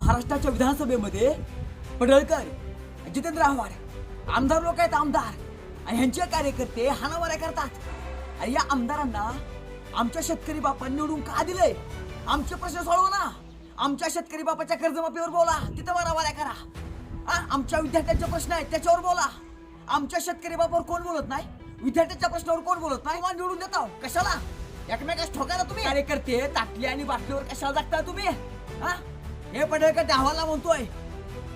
महाराष्ट्राच्या विधानसभेमध्ये पडळकर, जितेंद्र आव्हाड आमदार लोक आहेत, आमदार आणि ह्यांचे कार्यकर्ते हाणामाऱ्या करतात। आणि या आमदारांना आमच्या शेतकरी बापांनी निवडून का दिलंय? आमचे प्रश्न सोडवा ना। आमच्या शेतकरी बापाच्या कर्जमाफीवर बोला, तिथं मारामाऱ्या करा। आमच्या विद्यार्थ्यांचे प्रश्न आहेत त्याच्यावर बोला। आमच्या शेतकरी बापावर कोण बोलत नाही, विद्यार्थ्यांच्या प्रश्नावर कोण बोलत नाही। मग निवडून देता कशाला? एकमेकास ठोकायला तुम्ही कार्यकर्ते ताटली आणि बाटलीवर कशाला जागता तुम्ही? हे पडळकर आव्हाडला म्हणतोय,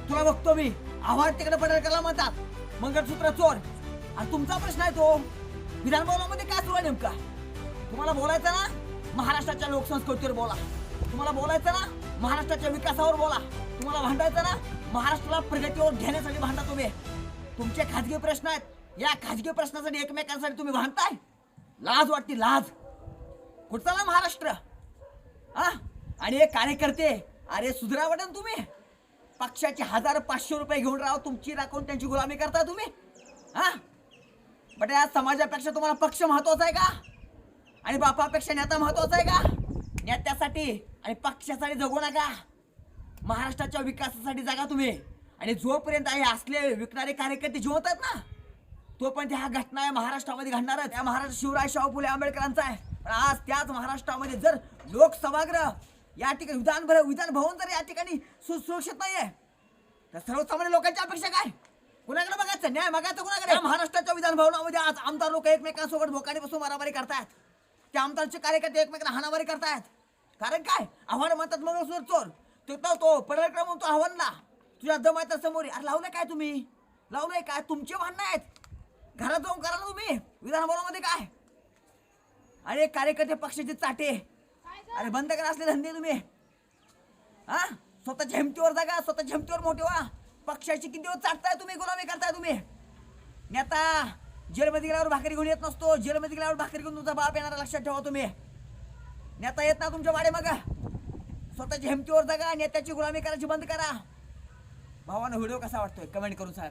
तुला बघतो मी। आव्हाड तिकडे पडळकरला म्हणतात मंगळसूत्र चोर। आणि तुमचा प्रश्न आहे तो विधानभवनामध्ये काय सुरू आहे नेमका? तुम्हाला बोलायचं ना महाराष्ट्राच्या लोकसंस्कृतीवर बोला, तुम्हाला बोलायचं ना महाराष्ट्राच्या विकासावर बोला, तुम्हाला भांडायचं ना महाराष्ट्राला प्रगतीवर घेण्यासाठी भांडा तुम्ही। तुमचे खाजगी प्रश्न आहेत, या खाजगी प्रश्नासाठी एकमेकांसाठी तुम्ही भांडताय। लाज वाटते, लाज। कुठचा ना महाराष्ट्र? आणि एक कार्यकर्ते, अरे सुधरा वाटन तुम्ही। पक्षाचे 1500 रुपये घेऊन राहा, तुमची राखून त्यांची गुलामी करता तुम्ही। बट या समाजापेक्षा तुम्हाला पक्ष महत्वाचा आहे का? आणि बापापेक्षा नेता महत्वाचा आहे का? नेत्यासाठी आणि पक्षासाठी जगू नका, महाराष्ट्राच्या विकासासाठी जगा तुम्ही। आणि जोपर्यंत हे असले विकणारे कार्यकर्ते जिवंत आहेत ना, तोपर्यंत ह्या घटना या महाराष्ट्रामध्ये घडणारच। या महाराष्ट्र शिवराय शाहू फुले आंबेडकरांचा आहे। पण आज त्याच महाराष्ट्रामध्ये जर लोकसभागृह या ठिकाणी विधान भवन जर या ठिकाणी सुरक्षित नाहीये, तर सर्वसामान्य लोकांची अपेक्षा काय? कुणाकडे बघायचं? न्याय मागायचं कुणाकडे? महाराष्ट्राच्या विधान भवनामध्ये आज आमदार लोक एकमेकांसोबत भोकाने बसून मारामारी करतायत। त्या आमदारचे कार्यकर्ते एकमेकांना हाणामारी करतायत। कारण काय? आव्हाड म्हणतात मंगळसूत्र चोर, तो पडळकर म्हणतो आव्हाडला तुझ्या दम आहे तर समोर। अरे लावलंय काय तुम्ही? लावलंय काय? तुमचे भांडणं आहेत, घरात जाऊन करा ना तुम्ही। विधान भवनामध्ये काय? अरे कार्यकर्ते पक्षाचे चाटे, अरे बंद करा असले धंदे तुम्ही। स्वतःच्या हिमतीवर जागा, स्वतःच्या हिमतीवर मोठे व्हा। पक्षाची किती दिवस चाटताय तुम्ही, गुलामी करताय तुम्ही। नेता जेलमध्ये गेल्यावर भाकरी घेऊन येत नसतो, जेलमध्ये गेल्यावर भाकरी घेऊन तुमचा बाप येणारा लक्षात ठेवा तुम्ही। नेता येत ना तुमच्या वाडे मग, स्वतःच्या हिमतीवर जागा, नेत्याची गुलामी करायची बंद करा। भावानं व्हिडिओ कसा वाटतोय कमेंट करून सांगा।